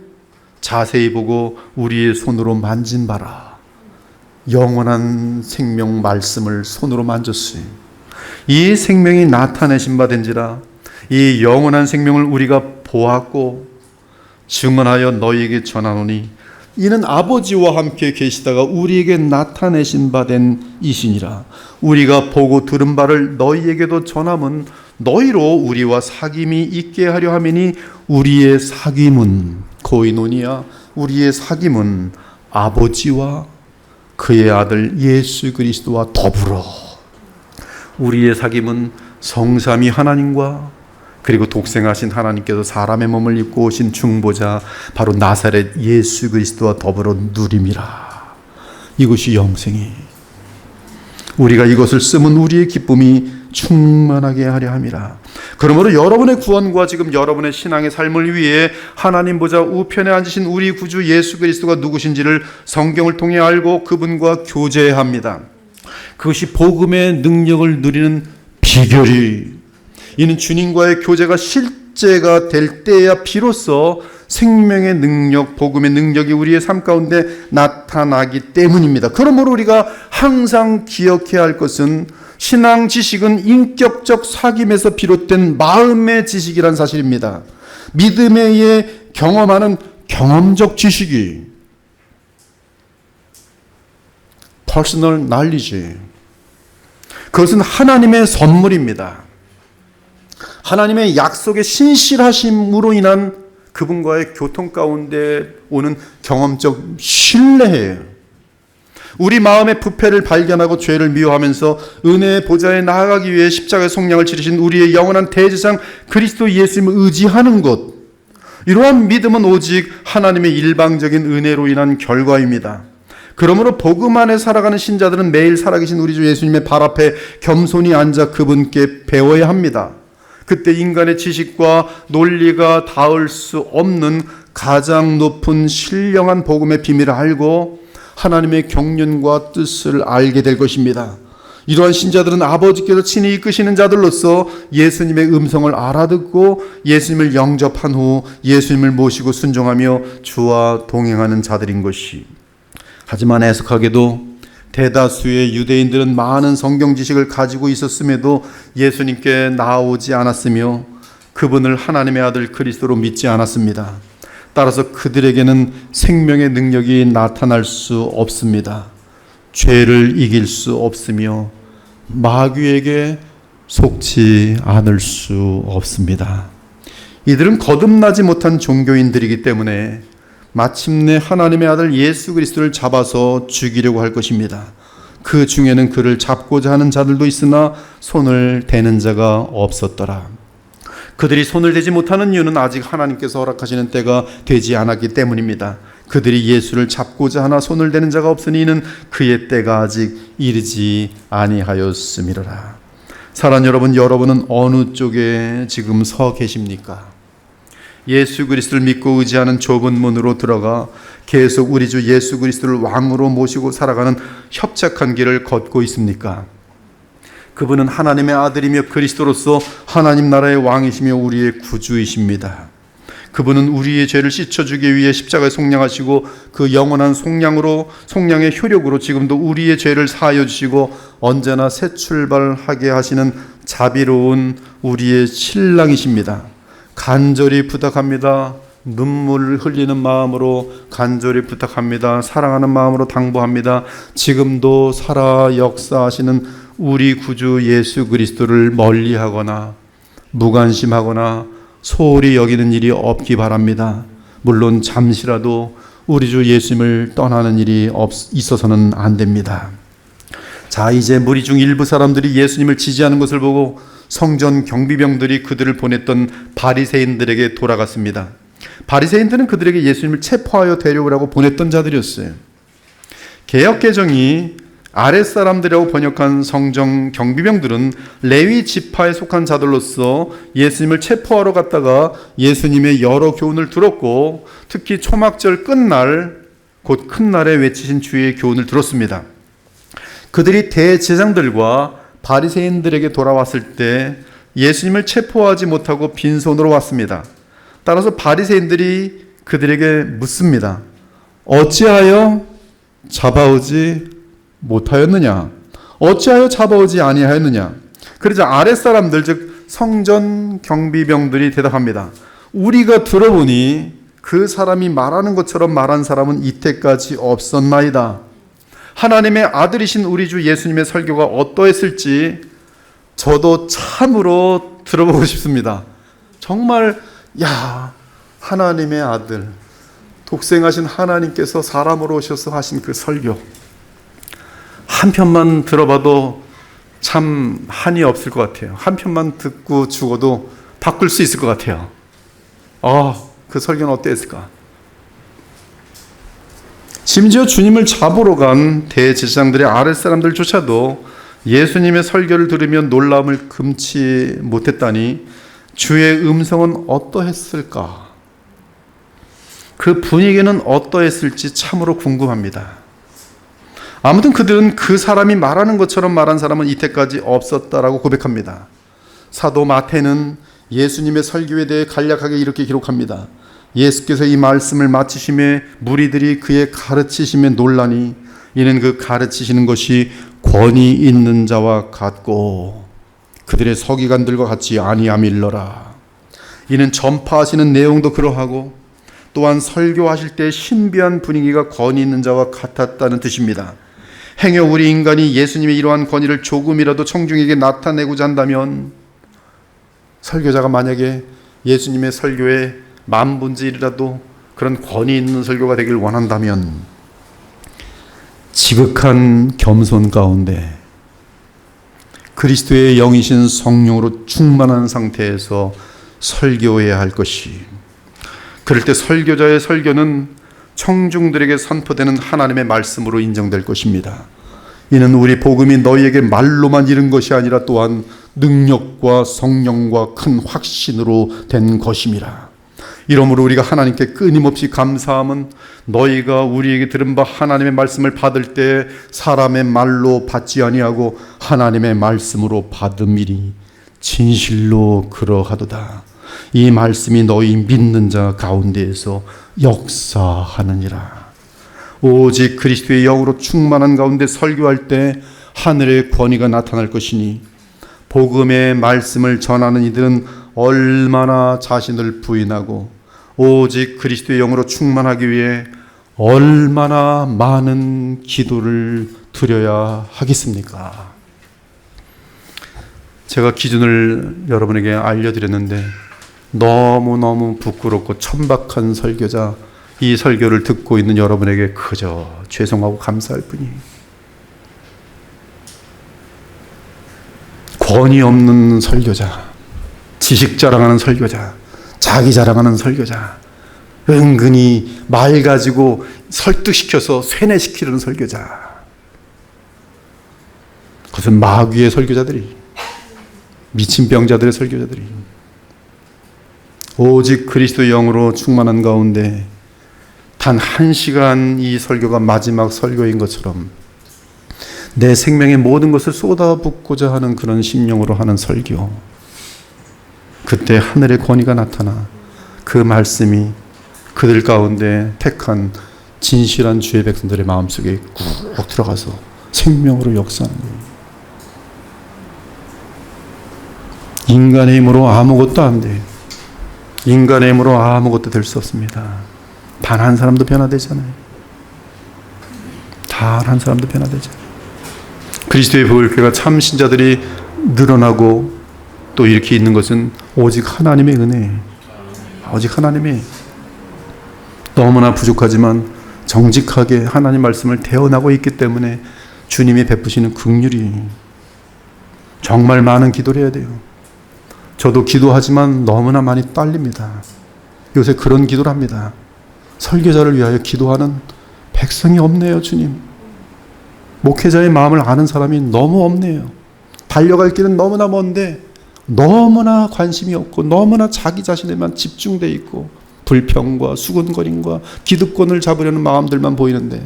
자세히 보고 우리의 손으로 만진 바라. 영원한 생명 말씀을 손으로 만졌어요. 이 생명이 나타내신 바 된지라 이 영원한 생명을 우리가 보았고 증언하여 너희에게 전하노니 이는 아버지와 함께 계시다가 우리에게 나타내신 바 된 이시니라. 우리가 보고 들은 바를 너희에게도 전함은 너희로 우리와 사귐이 있게 하려 함이니 우리의 사귐은 코이노니아, 우리의 사귐은 아버지와 그의 아들 예수 그리스도와 더불어, 우리의 사귐은 성삼위 하나님과 그리고 독생하신 하나님께서 사람의 몸을 입고 오신 중보자 바로 나사렛 예수 그리스도와 더불어 누림이라. 이것이 영생이, 우리가 이것을 쓰면 우리의 기쁨이 충만하게 하려 함이라. 그러므로 여러분의 구원과 지금 여러분의 신앙의 삶을 위해 하나님 보좌 우편에 앉으신 우리 구주 예수 그리스도가 누구신지를 성경을 통해 알고 그분과 교제해야 합니다. 그것이 복음의 능력을 누리는 비결이, 이는 주님과의 교제가 실제가 될 때야 비로소 생명의 능력, 복음의 능력이 우리의 삶 가운데 나타나기 때문입니다. 그러므로 우리가 항상 기억해야 할 것은 신앙 지식은 인격적 사귐에서 비롯된 마음의 지식이란 사실입니다. 믿음에 의해 경험하는 경험적 지식이 퍼스널 knowledge, 그것은 하나님의 선물입니다. 하나님의 약속의 신실하심으로 인한 그분과의 교통 가운데 오는 경험적 신뢰예요. 우리 마음의 부패를 발견하고 죄를 미워하면서 은혜의 보좌에 나아가기 위해 십자가의 속량을 치르신 우리의 영원한 대제사장 그리스도 예수님을 의지하는 것, 이러한 믿음은 오직 하나님의 일방적인 은혜로 인한 결과입니다. 그러므로 복음 안에 살아가는 신자들은 매일 살아계신 우리 주 예수님의 발 앞에 겸손히 앉아 그분께 배워야 합니다. 그때 인간의 지식과 논리가 닿을 수 없는 가장 높은 신령한 복음의 비밀을 알고 하나님의 경륜과 뜻을 알게 될 것입니다. 이러한 신자들은 아버지께서 친히 이끄시는 자들로서 예수님의 음성을 알아듣고 예수님을 영접한 후 예수님을 모시고 순종하며 주와 동행하는 자들인 것이, 하지만 애석하게도 대다수의 유대인들은 많은 성경 지식을 가지고 있었음에도 예수님께 나오지 않았으며 그분을 하나님의 아들 그리스도로 믿지 않았습니다. 따라서 그들에게는 생명의 능력이 나타날 수 없습니다. 죄를 이길 수 없으며 마귀에게 속지 않을 수 없습니다. 이들은 거듭나지 못한 종교인들이기 때문에 마침내 하나님의 아들 예수 그리스도를 잡아서 죽이려고 할 것입니다. 그 중에는 그를 잡고자 하는 자들도 있으나 손을 대는 자가 없었더라. 그들이 손을 대지 못하는 이유는 아직 하나님께서 허락하시는 때가 되지 않았기 때문입니다. 그들이 예수를 잡고자 하나 손을 대는 자가 없으니 이는 그의 때가 아직 이르지 아니하였음이로라. 사랑하는 여러분, 여러분은 어느 쪽에 지금 서 계십니까? 예수 그리스도를 믿고 의지하는 좁은 문으로 들어가 계속 우리 주 예수 그리스도를 왕으로 모시고 살아가는 협착한 길을 걷고 있습니까? 그분은 하나님의 아들이며 그리스도로서 하나님 나라의 왕이시며 우리의 구주이십니다. 그분은 우리의 죄를 씻어주기 위해 십자가에 속량하시고 그 영원한 속량의 효력으로 지금도 우리의 죄를 사하여 주시고 언제나 새 출발하게 하시는 자비로운 우리의 신랑이십니다. 간절히 부탁합니다. 눈물을 흘리는 마음으로 간절히 부탁합니다. 사랑하는 마음으로 당부합니다. 지금도 살아 역사하시는 우리 구주 예수 그리스도를 멀리하거나 무관심하거나 소홀히 여기는 일이 없기 바랍니다. 물론 잠시라도 우리 주 예수님을 떠나는 일이 있어서는 안 됩니다. 자, 이제 무리 중 일부 사람들이 예수님을 지지하는 것을 보고 성전 경비병들이 그들을 보냈던 바리새인들에게 돌아갔습니다. 바리새인들은 그들에게 예수님을 체포하여 데려오라고 보냈던 자들이었어요. 개역개정이 아랫사람들이라고 번역한 성전 경비병들은 레위 지파에 속한 자들로서 예수님을 체포하러 갔다가 예수님의 여러 교훈을 들었고 특히 초막절 끝날 곧 큰 날에 외치신 주의 교훈을 들었습니다. 그들이 대제사장들과 바리새인들에게 돌아왔을 때 예수님을 체포하지 못하고 빈손으로 왔습니다. 따라서 바리새인들이 그들에게 묻습니다. 어찌하여 잡아오지 못하였느냐? 어찌하여 잡아오지 아니하였느냐? 그러자 아랫사람들 즉 성전 경비병들이 대답합니다. 우리가 들어보니 그 사람이 말하는 것처럼 말한 사람은 이때까지 없었나이다. 하나님의 아들이신 우리 주 예수님의 설교가 어떠했을지 저도 참으로 들어보고 싶습니다. 정말 하나님의 아들, 독생하신 하나님께서 사람으로 오셔서 하신 그 설교 한 편만 들어봐도 참 한이 없을 것 같아요. 한 편만 듣고 죽어도 바꿀 수 있을 것 같아요. 그 설교는 어땠을까? 심지어 주님을 잡으러 간 대제사장들의 아랫사람들조차도 예수님의 설교를 들으면 놀라움을 금치 못했다니 주의 음성은 어떠했을까? 그 분위기는 어떠했을지 참으로 궁금합니다. 아무튼 그들은 그 사람이 말하는 것처럼 말한 사람은 이때까지 없었다라고 고백합니다. 사도 마태는 예수님의 설교에 대해 간략하게 이렇게 기록합니다. 예수께서 이 말씀을 마치심에 무리들이 그의 가르치심에 놀라니 이는 그 가르치시는 것이 권위 있는 자와 같고 그들의 서기관들과 같이 아니함일러라. 이는 전파하시는 내용도 그러하고 또한 설교하실 때 신비한 분위기가 권위 있는 자와 같았다는 뜻입니다. 행여 우리 인간이 예수님의 이러한 권위를 조금이라도 청중에게 나타내고자 한다면 설교자가 만약에 예수님의 설교에 만분의1이라도 그런 권위 있는 설교가 되길 원한다면 지극한 겸손 가운데 그리스도의 영이신 성령으로 충만한 상태에서 설교해야 할 것이, 그럴 때 설교자의 설교는 청중들에게 선포되는 하나님의 말씀으로 인정될 것입니다. 이는 우리 복음이 너희에게 말로만 이른 것이 아니라 또한 능력과 성령과 큰 확신으로 된 것임이라. 이러므로 우리가 하나님께 끊임없이 감사함은 너희가 우리에게 들은 바 하나님의 말씀을 받을 때 사람의 말로 받지 아니하고 하나님의 말씀으로 받음이니 진실로 그러하도다. 이 말씀이 너희 믿는 자 가운데에서 역사하느니라. 오직 그리스도의 영으로 충만한 가운데 설교할 때 하늘의 권위가 나타날 것이니 복음의 말씀을 전하는 이들은 얼마나 자신을 부인하고 오직 그리스도의 영으로 충만하기 위해 얼마나 많은 기도를 드려야 하겠습니까? 제가 기준을 여러분에게 알려드렸는데 너무너무 부끄럽고 천박한 설교자, 이 설교를 듣고 있는 여러분에게 그저 죄송하고 감사할 뿐이에요. 권위 없는 설교자, 지식 자랑하는 설교자, 자기 자랑하는 설교자, 은근히 말 가지고 설득시켜서 세뇌시키려는 설교자, 그것은 마귀의 설교자들이, 미친 병자들의 설교자들이 오직 그리스도의 영으로 충만한 가운데 단 1시간 이 설교가 마지막 설교인 것처럼 내 생명의 모든 것을 쏟아붓고자 하는 그런 심령으로 하는 설교, 그때 하늘의 권위가 나타나 그 말씀이 그들 가운데 택한 진실한 주의 백성들의 마음속에 꾹 들어가서 생명으로 역사하는 거예요. 인간의 힘으로 아무것도 안 돼요. 인간의 힘으로 아무것도 될 수 없습니다. 단 한 사람도 변화되잖아요. 단 한 사람도 변화되잖아요. 그리스도의 보혈교회가 참 신자들이 늘어나고 또 이렇게 있는 것은 오직 하나님의 은혜예요. 오직 하나님의, 너무나 부족하지만 정직하게 하나님 말씀을 대언하고 있기 때문에 주님이 베푸시는 긍휼이, 정말 많은 기도를 해야 돼요. 저도 기도하지만 너무나 많이 딸립니다. 요새 그런 기도를 합니다. 설교자를 위하여 기도하는 백성이 없네요, 주님. 목회자의 마음을 아는 사람이 너무 없네요. 달려갈 길은 너무나 먼데 너무나 관심이 없고 너무나 자기 자신에만 집중되어 있고 불평과 수군거림과 기득권을 잡으려는 마음들만 보이는데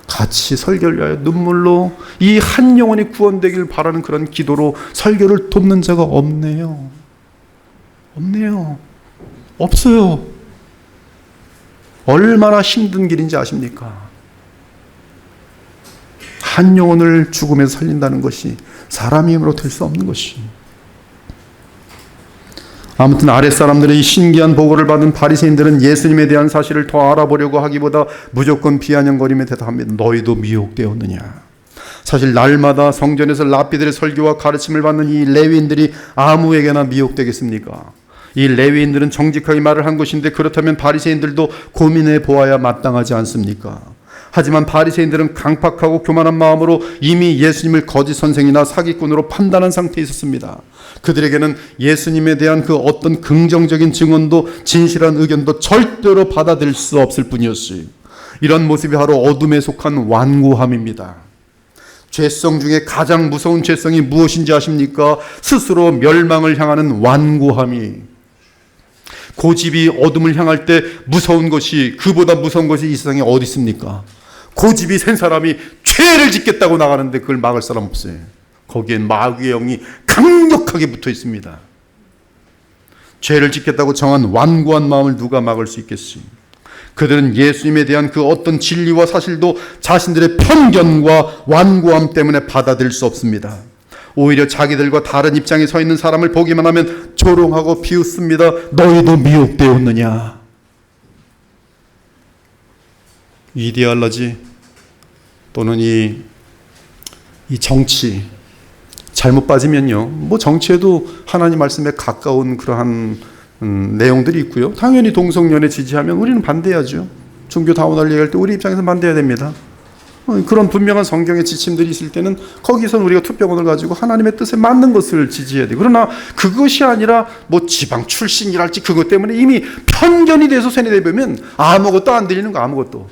같이 설교를 위하여 눈물로 이 한 영혼이 구원되길 바라는 그런 기도로 설교를 돕는 자가 없네요. 없네요. 없어요. 얼마나 힘든 길인지 아십니까? 한 영혼을 죽음에서 살린다는 것이 사람의 힘으로 될 수 없는 것이. 아무튼 아랫사람들의 이 신기한 보고를 받은 바리새인들은 예수님에 대한 사실을 더 알아보려고 하기보다 무조건 비아냥거리며 대답합니다. 너희도 미혹되었느냐? 사실 날마다 성전에서 랍비들의 설교와 가르침을 받는 이 레위인들이 아무에게나 미혹되겠습니까? 이 레위인들은 정직하게 말을 한 것인데 그렇다면 바리새인들도 고민해 보아야 마땅하지 않습니까? 하지만 바리새인들은 강팍하고 교만한 마음으로 이미 예수님을 거짓 선생이나 사기꾼으로 판단한 상태에 있었습니다. 그들에게는 예수님에 대한 그 어떤 긍정적인 증언도 진실한 의견도 절대로 받아들일 수 없을 뿐이었어요. 이런 모습이 바로 어둠에 속한 완고함입니다. 죄성 중에 가장 무서운 죄성이 무엇인지 아십니까? 스스로 멸망을 향하는 완고함이. 고집이 어둠을 향할 때 무서운 것이, 그보다 무서운 것이 이 세상에 어디 있습니까? 고집이 센 사람이 죄를 짓겠다고 나가는데 그걸 막을 사람 없어요. 거기엔 마귀의 영이 강력하게 붙어 있습니다. 죄를 짓겠다고 정한 완고한 마음을 누가 막을 수 있겠어요? 그들은 예수님에 대한 그 어떤 진리와 사실도 자신들의 편견과 완고함 때문에 받아들일 수 없습니다. 오히려 자기들과 다른 입장에 서 있는 사람을 보기만 하면 조롱하고 비웃습니다. 너희도 미혹되었느냐? 이데올로지 또는 이 정치 잘못 빠지면요, 뭐 정치에도 하나님 말씀에 가까운 그러한 내용들이 있고요. 당연히 동성연애 지지하면 우리는 반대하죠. 종교 다원화를 얘기할 때 우리 입장에서 반대해야 됩니다. 그런 분명한 성경의 지침들이 있을 때는 거기선 우리가 투표권을 가지고 하나님의 뜻에 맞는 것을 지지해야 돼요. 그러나 그것이 아니라 뭐 지방 출신이랄지 그것 때문에 이미 편견이 돼서 세뇌되면 아무것도 안 들리는 거, 아무것도.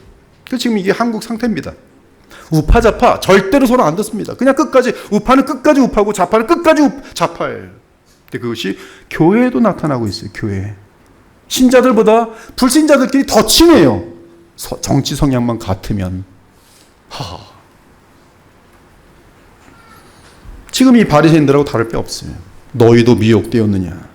지금 이게 한국 상태입니다. 우파 좌파 절대로 서로 안 듣습니다. 그냥 끝까지, 우파는 끝까지 우파고 좌파는 끝까지 좌파예요. 근데 그것이 교회에도 나타나고 있어요. 교회 신자들보다 불신자들끼리 더 친해요. 정치 성향만 같으면. 지금 이 바리새인들하고 다를 게 없어요. 너희도 미혹되었느냐?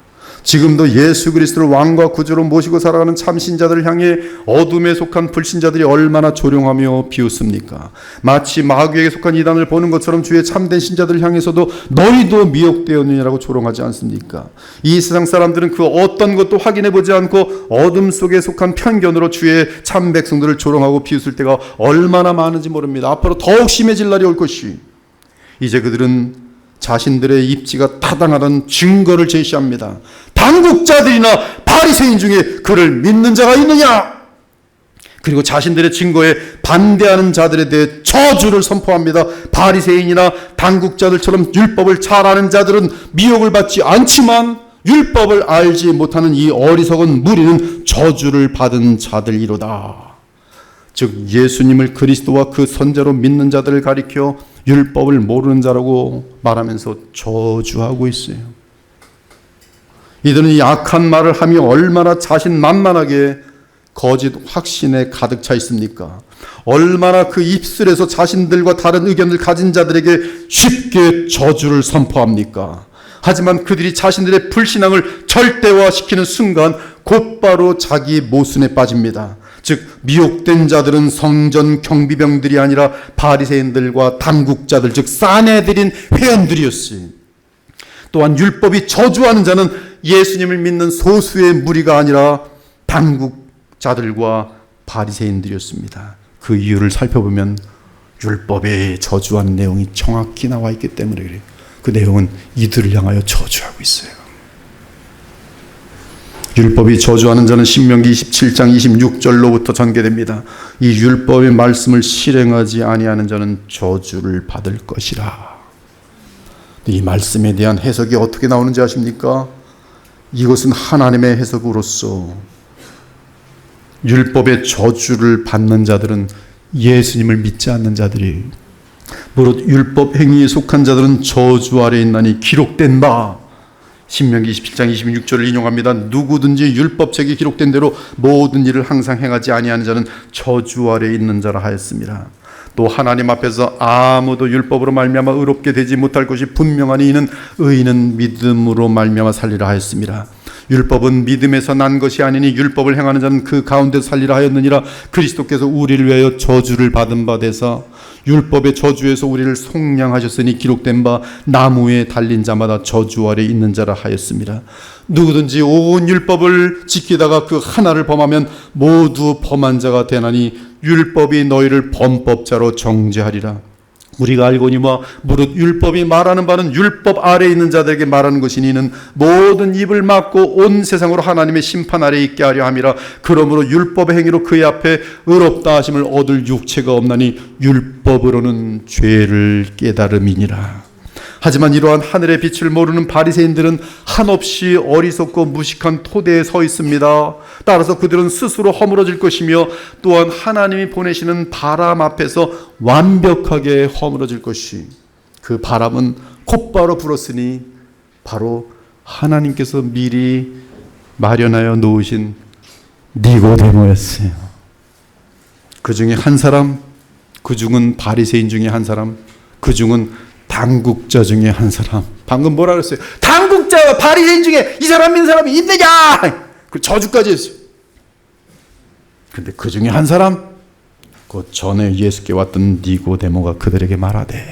지금도 예수 그리스도를 왕과 구주로 모시고 살아가는 참신자들을 향해 어둠에 속한 불신자들이 얼마나 조롱하며 비웃습니까? 마치 마귀에게 속한 이단을 보는 것처럼 주의 참된 신자들을 향해서도 너희도 미혹되었느냐라고 조롱하지 않습니까? 이 세상 사람들은 그 어떤 것도 확인해 보지 않고 어둠 속에 속한 편견으로 주의 참 백성들을 조롱하고 비웃을 때가 얼마나 많은지 모릅니다. 앞으로 더욱 심해질 날이 올 것이, 이제 그들은 자신들의 입지가 타당하다는 증거를 제시합니다. 당국자들이나 바리새인 중에 그를 믿는 자가 있느냐? 그리고 자신들의 증거에 반대하는 자들에 대해 저주를 선포합니다. 바리새인이나 당국자들처럼 율법을 잘 아는 자들은 미혹을 받지 않지만 율법을 알지 못하는 이 어리석은 무리는 저주를 받은 자들이로다. 즉 예수님을 그리스도와 그 선자로 믿는 자들을 가리켜 율법을 모르는 자라고 말하면서 저주하고 있어요. 이들은 이 악한 말을 하며 얼마나 자신만만하게 거짓 확신에 가득 차 있습니까? 얼마나 그 입술에서 자신들과 다른 의견을 가진 자들에게 쉽게 저주를 선포합니까? 하지만 그들이 자신들의 불신앙을 절대화시키는 순간 곧바로 자기 모순에 빠집니다. 즉 미혹된 자들은 성전 경비병들이 아니라 바리새인들과 당국자들, 즉 사내들인 회원들이었어요. 또한 율법이 저주하는 자는 예수님을 믿는 소수의 무리가 아니라 당국자들과 바리새인들이었습니다. 그 이유를 살펴보면 율법에 저주하는 내용이 정확히 나와 있기 때문에 그래요. 그 내용은 이들을 향하여 저주하고 있어요. 율법이 저주하는 자는 신명기 27장 26절로부터 전개됩니다. 이 율법의 말씀을 실행하지 아니하는 자는 저주를 받을 것이라. 이 말씀에 대한 해석이 어떻게 나오는지 아십니까? 이것은 하나님의 해석으로서 율법의 저주를 받는 자들은 예수님을 믿지 않는 자들이, 무릇 율법 행위에 속한 자들은 저주 아래 있나니 기록된 바, 신명기 27장 26절을 인용합니다. 누구든지 율법책에 기록된 대로 모든 일을 항상 행하지 아니하는 자는 저주 아래 있는 자라 하였습니다. 또 하나님 앞에서 아무도 율법으로 말미암아 의롭게 되지 못할 것이 분명하니 이는 의인은 믿음으로 말미암아 살리라 하였습니다. 율법은 믿음에서 난 것이 아니니 율법을 행하는 자는 그 가운데서 살리라 하였느니라. 그리스도께서 우리를 위하여 저주를 받은 바 되사 율법의 저주에서 우리를 속량하셨으니 기록된 바 나무에 달린 자마다 저주 아래 있는 자라 하였습니다. 누구든지 온 율법을 지키다가 그 하나를 범하면 모두 범한 자가 되나니 율법이 너희를 범법자로 정죄하리라. 우리가 알거니와 무릇 율법이 말하는 바는 율법 아래에 있는 자들에게 말하는 것이니 이는 모든 입을 막고 온 세상으로 하나님의 심판 아래에 있게 하려 함이라. 그러므로 율법의 행위로 그의 앞에 의롭다 하심을 얻을 육체가 없나니 율법으로는 죄를 깨달음이니라. 하지만 이러한 하늘의 빛을 모르는 바리새인들은 한없이 어리석고 무식한 토대에 서 있습니다. 따라서 그들은 스스로 허물어질 것이며 또한 하나님이 보내시는 바람 앞에서 완벽하게 허물어질 것이, 그 바람은 곧바로 불었으니 바로 하나님께서 미리 마련하여 놓으신 니고데모였어요. 그 중에 한 사람, 그 중은 바리새인 중에 한 사람, 그 중은 당국자 중에 한 사람. 방금 뭐라 그랬어요? 당국자와 바리새인 중에 이 사람 믿는 사람이 있느냐? 그 저주까지 했어요. 근데 그 중에 한 사람, 그 전에 예수께 왔던 니고데모가 그들에게 말하되,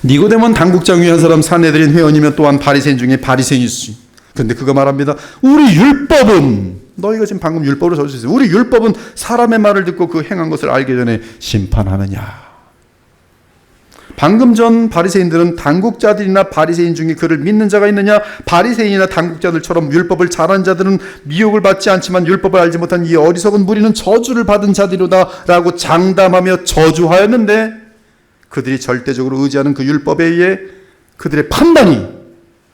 니고데모는 당국자 중에 한 사람, 사내들인 회원이며 또한 바리새인 중에 바리새인이었어요. 근데 그가 말합니다. 우리 율법은, 너희가 지금 방금 율법으로 저주했어요. 우리 율법은 사람의 말을 듣고 그 행한 것을 알기 전에 심판하느냐? 방금 전 바리새인들은 당국자들이나 바리새인 중에 그를 믿는 자가 있느냐, 바리새인이나 당국자들처럼 율법을 잘한 자들은 미혹을 받지 않지만 율법을 알지 못한 이 어리석은 무리는 저주를 받은 자들이로다 라고 장담하며 저주하였는데, 그들이 절대적으로 의지하는 그 율법에 의해 그들의 판단이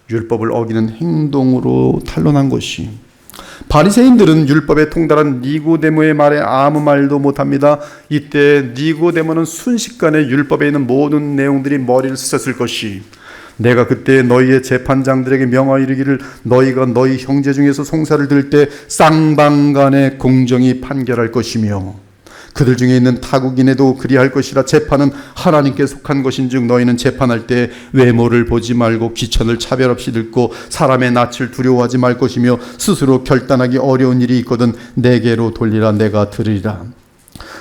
율법을 어기는 행동으로 탄로난 것이, 바리새인들은 율법에 통달한 니고데모의 말에 아무 말도 못합니다. 이때 니고데모는 순식간에 율법에 있는 모든 내용들이 머리를 쓰셨을 것이, 내가 그때 너희의 재판장들에게 명하여 이르기를 너희가 너희 형제 중에서 송사를 들 때 쌍방간에 공정히 판결할 것이며 그들 중에 있는 타국인에도 그리할 것이라. 재판은 하나님께 속한 것인즉 너희는 재판할 때 외모를 보지 말고 귀천을 차별 없이 듣고 사람의 낯을 두려워하지 말 것이며 스스로 결단하기 어려운 일이 있거든 내게로 돌리라. 내가 들으리라.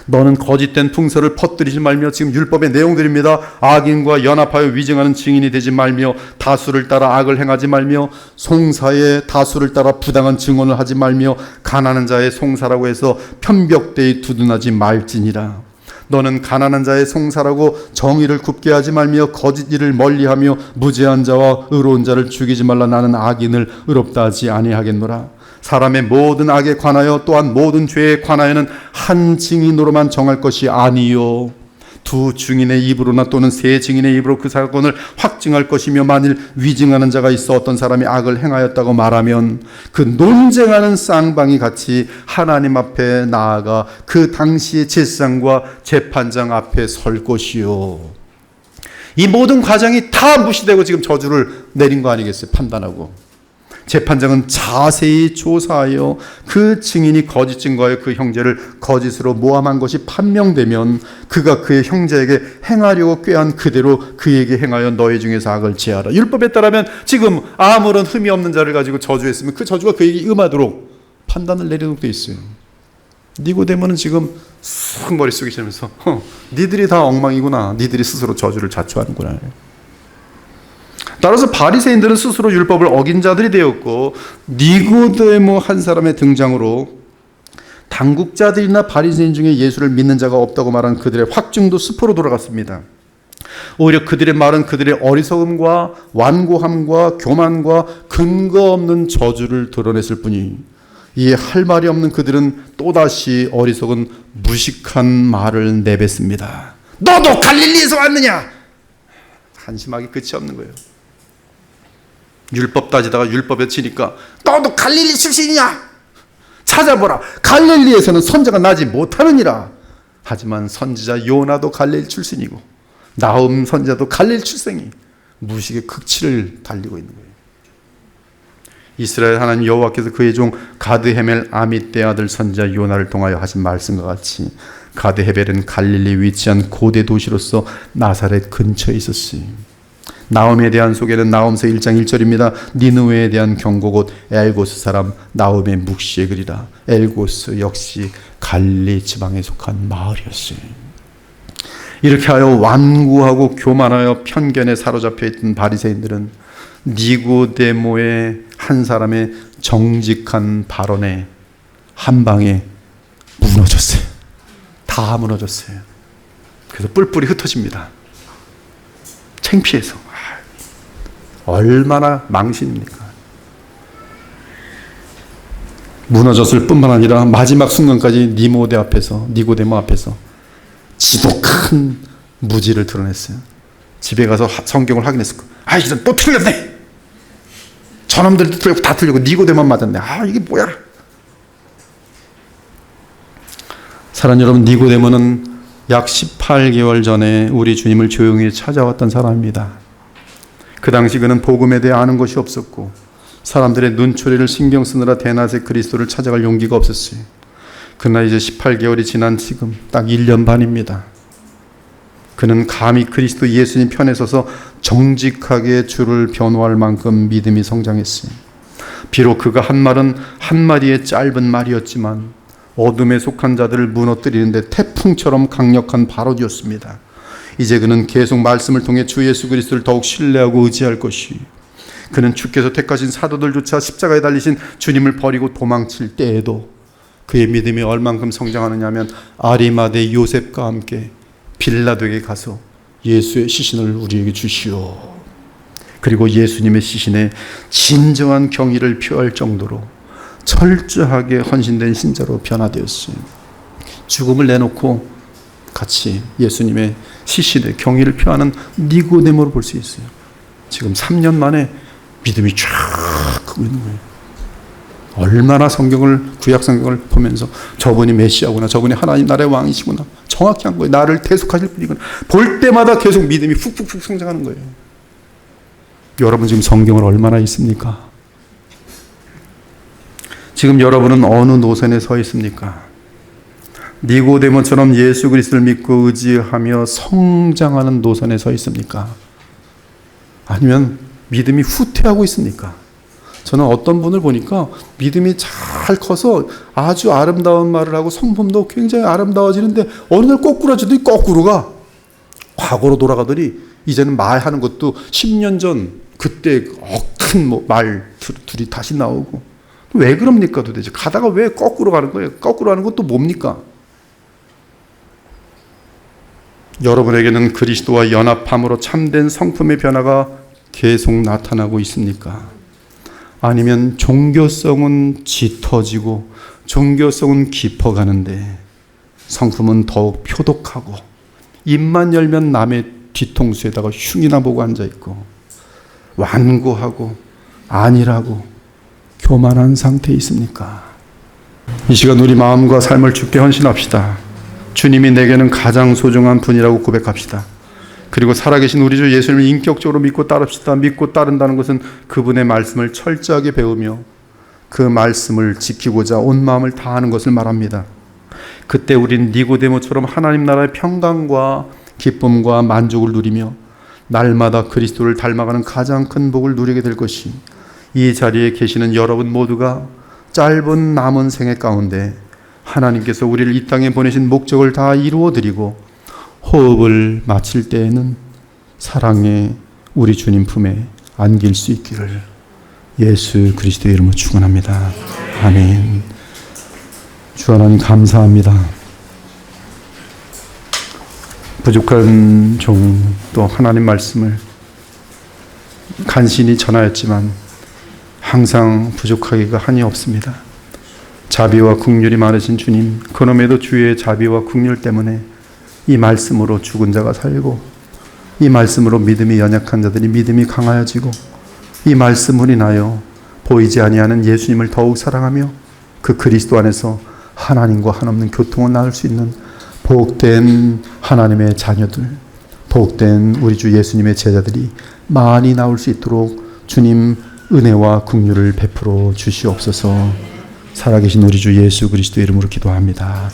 너는 거짓된 풍설을 퍼뜨리지 말며. 지금 율법의 내용들입니다. 악인과 연합하여 위증하는 증인이 되지 말며, 다수를 따라 악을 행하지 말며, 송사의 다수를 따라 부당한 증언을 하지 말며, 가난한 자의 송사라고 해서 편벽되이 두둔하지 말지니라. 너는 가난한 자의 송사라고 정의를 굽게 하지 말며 거짓 일을 멀리하며 무죄한 자와 의로운 자를 죽이지 말라. 나는 악인을 의롭다 하지 아니하겠노라. 사람의 모든 악에 관하여 또한 모든 죄에 관하여는 한 증인으로만 정할 것이 아니요 두 증인의 입으로나 또는 세 증인의 입으로 그 사건을 확증할 것이며, 만일 위증하는 자가 있어 어떤 사람이 악을 행하였다고 말하면 그 논쟁하는 쌍방이 같이 하나님 앞에 나아가 그 당시의 제사장과 재판장 앞에 설 것이요. 이 모든 과정이 다 무시되고 지금 저주를 내린 거 아니겠어요? 판단하고. 재판장은 자세히 조사하여 그 증인이 거짓 증거하여 그 형제를 거짓으로 모함한 것이 판명되면 그가 그의 형제에게 행하려고 꾀한 그대로 그에게 행하여 너희 중에서 악을 제하라. 율법에 따르면 지금 아무런 흠이 없는 자를 가지고 저주했으면 그 저주가 그에게 임하도록 판단을 내려놓고 돼 있어요. 니고데모는 지금 쑥 머릿속에 지면서 니들이 다 엉망이구나. 니들이 스스로 저주를 자초하는구나. 따라서 바리새인들은 스스로 율법을 어긴 자들이 되었고, 니고데모 한 사람의 등장으로 당국자들이나 바리새인 중에 예수를 믿는 자가 없다고 말한 그들의 확증도 스포로 돌아갔습니다. 오히려 그들의 말은 그들의 어리석음과 완고함과 교만과 근거 없는 저주를 드러냈을 뿐이, 이에 할 말이 없는 그들은 또다시 어리석은 무식한 말을 내뱉습니다. 너도 갈릴리에서 왔느냐? 한심하게 끝이 없는 거예요. 율법 따지다가 율법에 치니까 너도 갈릴리 출신이냐? 찾아보라. 갈릴리에서는 선지자가 나지 못하느니라. 하지만 선지자 요나도 갈릴리 출신이고 나훔 선지자도 갈릴리 출생이 무식의 극치를 달리고 있는 거예요. 이스라엘 하나님 여호와께서 그의 종 가드헤멜 아미떼 아들 선지자 요나를 통하여 하신 말씀과 같이 가드헤벨은 갈릴리 위치한 고대 도시로서 나사렛 근처에 있었어요. 나홈에 대한 소개는 나홈서 1장 1절입니다. 니느웨에 대한 경고 곧 엘고스 사람 나홈의 묵시의 글이라. 엘고스 역시 갈릴리 지방에 속한 마을이었어요. 이렇게 하여 완고하고 교만하여 편견에 사로잡혀 있던 바리새인들은 니고데모의 한 사람의 정직한 발언에 한 방에 무너졌어요. 다 무너졌어요. 그래서 뿔뿔이 흩어집니다. 창피해서. 얼마나 망신입니까? 무너졌을 뿐만 아니라 마지막 순간까지 니고데모 앞에서 지독한 무지를 드러냈어요. 집에 가서 성경을 확인했을 거예요. 아, 이제 또 틀렸네. 저놈들도 틀렸고 다 틀리고 니고데모만 맞았네. 아, 이게 뭐야? 사랑하는 여러분, 니고데모는 약 18개월 전에 우리 주님을 조용히 찾아왔던 사람입니다. 그 당시 그는 복음에 대해 아는 것이 없었고 사람들의 눈초리를 신경 쓰느라 대낮에 그리스도를 찾아갈 용기가 없었어요. 그러나 이제 18개월이 지난 지금 딱 1년 반입니다. 그는 감히 그리스도 예수님 편에 서서 정직하게 주를 변호할 만큼 믿음이 성장했어요. 비록 그가 한 말은 한마디의 짧은 말이었지만 어둠에 속한 자들을 무너뜨리는데 태풍처럼 강력한 발언이었습니다. 이제 그는 계속 말씀을 통해 주 예수 그리스도를 더욱 신뢰하고 의지할 것이, 그는 주께서 택하신 사도들조차 십자가에 달리신 주님을 버리고 도망칠 때에도 그의 믿음이 얼만큼 성장하느냐 하면 아리마대 요셉과 함께 빌라도에게 가서 예수의 시신을 우리에게 주시오. 그리고 예수님의 시신에 진정한 경의를 표할 정도로 철저하게 헌신된 신자로 변화되었어요. 죽음을 내놓고 같이 예수님의 시신에 경의를 표하는 니고데모를 볼 수 있어요. 지금 3년 만에 믿음이 쫙 크고 있는 거예요. 얼마나 구약 성경을 보면서 저분이 메시아구나, 저분이 하나님 나라의 왕이시구나, 정확히 한 거예요. 나를 대속하실 분이구나. 볼 때마다 계속 믿음이 훅훅훅 성장하는 거예요. 여러분 지금 성경을 얼마나 읽습니까? 지금 여러분은 어느 노선에 서 있습니까? 니고데모처럼 예수 그리스도를 믿고 의지하며 성장하는 노선에 서 있습니까? 아니면 믿음이 후퇴하고 있습니까? 저는 어떤 분을 보니까 믿음이 잘 커서 아주 아름다운 말을 하고 성품도 굉장히 아름다워지는데 어느 날 꼬꾸라지더니 거꾸로 가. 과거로 돌아가더니 이제는 말하는 것도 10년 전 그때 큰 말 둘이 다시 나오고. 왜 그럽니까 도대체? 가다가 왜 거꾸로 가는 거예요? 거꾸로 하는 것도 뭡니까? 여러분에게는 그리스도와 연합함으로 참된 성품의 변화가 계속 나타나고 있습니까? 아니면 종교성은 짙어지고 종교성은 깊어가는데 성품은 더욱 표독하고 입만 열면 남의 뒤통수에다가 흉이나 보고 앉아있고 완고하고 안일하고 교만한 상태에 있습니까? 이 시간 우리 마음과 삶을 주께 헌신합시다. 주님이 내게는 가장 소중한 분이라고 고백합시다. 그리고 살아계신 우리 주 예수님을 인격적으로 믿고 따릅시다. 믿고 따른다는 것은 그분의 말씀을 철저하게 배우며 그 말씀을 지키고자 온 마음을 다하는 것을 말합니다. 그때 우린 니고데모처럼 하나님 나라의 평강과 기쁨과 만족을 누리며 날마다 그리스도를 닮아가는 가장 큰 복을 누리게 될 것이, 이 자리에 계시는 여러분 모두가 짧은 남은 생애 가운데 하나님께서 우리를 이 땅에 보내신 목적을 다 이루어드리고 호흡을 마칠 때에는 사랑의 우리 주님 품에 안길 수 있기를 예수 그리스도의 이름으로 축원합니다. 아멘. 주 하나님 감사합니다. 부족한 종 또 하나님 말씀을 간신히 전하였지만 항상 부족하기가 한이 없습니다. 자비와 긍휼이 많으신 주님, 그럼에도 주의 자비와 긍휼 때문에 이 말씀으로 죽은 자가 살고, 이 말씀으로 믿음이 연약한 자들이 믿음이 강하여지고, 이 말씀으로 인하여 보이지 아니하는 예수님을 더욱 사랑하며 그 그리스도 안에서 하나님과 한없는 교통을 나눌 수 있는 복된 하나님의 자녀들, 복된 우리 주 예수님의 제자들이 많이 나올 수 있도록 주님 은혜와 긍휼을 베풀어 주시옵소서. 살아계신 우리 주 예수 그리스도 이름으로 기도합니다.